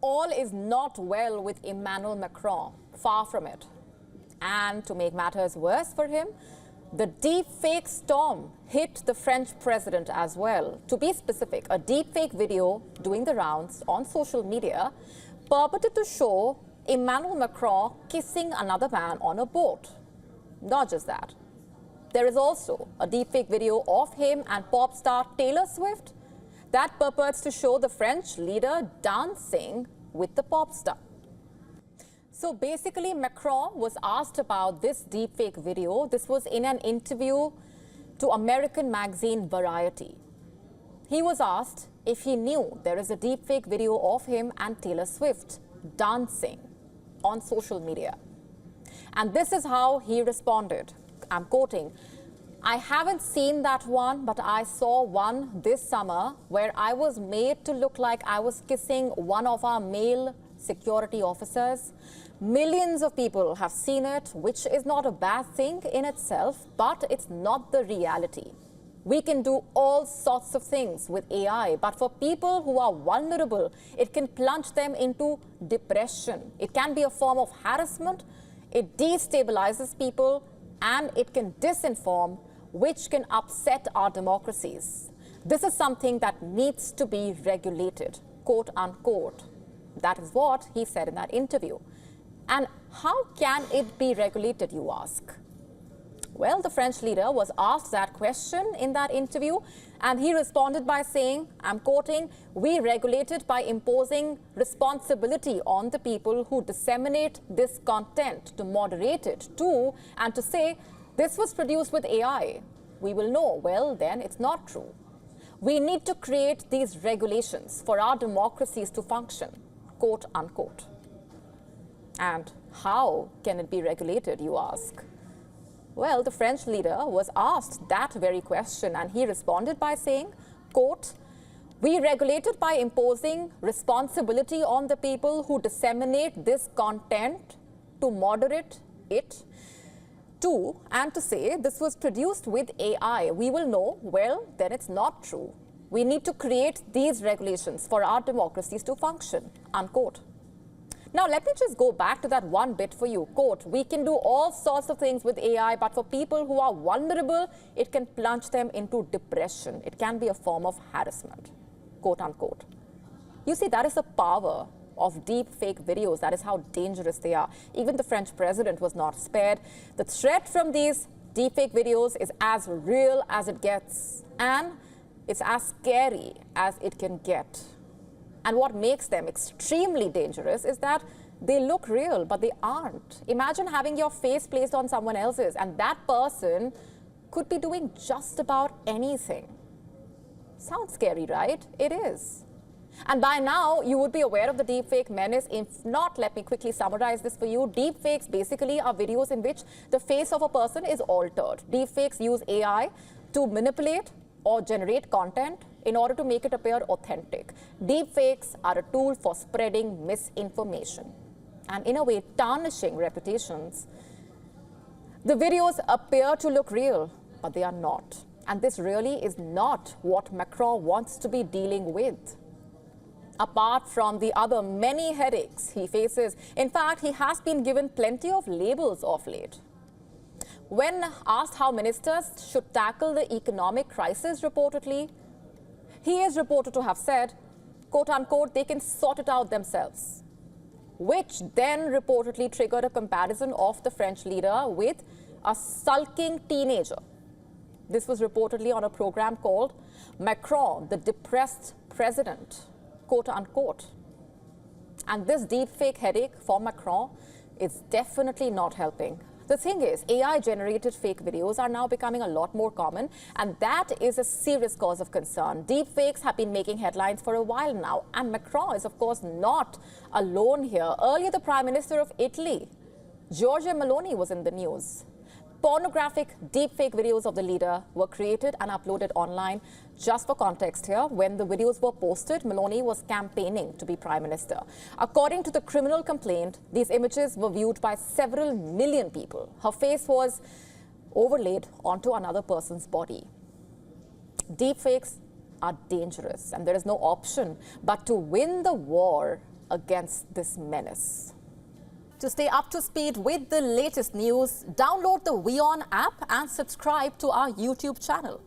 all is not well with Emmanuel Macron, far from it. And to make matters worse for him, the deepfake storm hit the French president as well. To be specific, a deepfake video doing the rounds on social media purported to show Emmanuel Macron kissing another man on a boat. Not just that. There is also a deepfake video of him and pop star Taylor Swift that purports to show the French leader dancing with the pop star. So basically, Macron was asked about this deepfake video. This was in an interview to American magazine Variety. He was asked if he knew there is a deepfake video of him and Taylor Swift dancing on social media. And this is how he responded. I'm quoting, "I haven't seen that one, but I saw one this summer where I was made to look like I was kissing one of our male security officers. Millions of people have seen it, which is not a bad thing in itself, but it's not the reality. We can do all sorts of things with AI, but for people who are vulnerable, it can plunge them into depression. It can be a form of harassment. It destabilizes people, and it can disinform, which can upset our democracies. This is something that needs to be regulated," quote unquote. That is what he said in that interview. And how can it be regulated, you ask? Well, the French leader was asked that question in that interview, and he responded by saying, I'm quoting, "We regulate it by imposing responsibility on the people who disseminate this content, to moderate it too, and to say, this was produced with AI. We will know, well, then it's not true. We need to create these regulations for our democracies to function," quote unquote. And how can it be regulated, you ask? Well, the French leader was asked that very question, and he responded by saying, quote, "We regulate it by imposing responsibility on the people who disseminate this content, to moderate it too, and to say this was produced with AI. We will know, well, then it's not true. We need to create these regulations for our democracies to function," unquote. Now, let me just go back to that one bit for you. Quote, "We can do all sorts of things with AI, but for people who are vulnerable, it can plunge them into depression. It can be a form of harassment," quote unquote. You see, that is the power of deep fake videos. That is how dangerous they are. Even the French president was not spared. The threat from these deep fake videos is as real as it gets, and it's as scary as it can get. And what makes them extremely dangerous is that they look real, but they aren't. Imagine having your face placed on someone else's, and that person could be doing just about anything. Sounds scary, right? It is. And by now, you would be aware of the deepfake menace. If not, let me quickly summarize this for you. Deepfakes basically are videos in which the face of a person is altered. Deepfakes use AI to manipulate or generate content in order to make it appear authentic. Deepfakes are a tool for spreading misinformation and, in a way, tarnishing reputations. The videos appear to look real, but they are not. And this really is not what Macron wants to be dealing with, apart from the other many headaches he faces. In fact, he has been given plenty of labels of late. When asked how ministers should tackle the economic crisis, reportedly, he is reported to have said, quote unquote, "They can sort it out themselves," which then reportedly triggered a comparison of the French leader with a sulking teenager. This was reportedly on a program called Macron, the Depressed President, quote unquote. And this deepfake headache for Macron is definitely not helping. The thing is, AI-generated fake videos are now becoming a lot more common, and that is a serious cause of concern. Deepfakes have been making headlines for a while now, and Macron is, of course, not alone here. Earlier, the Prime Minister of Italy, Giorgia Meloni, was in the news. Pornographic deepfake videos of the leader were created and uploaded online. Just for context here, when the videos were posted, Meloni was campaigning to be Prime Minister. According to the criminal complaint, these images were viewed by several million people. Her face was overlaid onto another person's body. Deepfakes are dangerous, and there is no option but to win the war against this menace. To stay up to speed with the latest news, download the WION app and subscribe to our YouTube channel.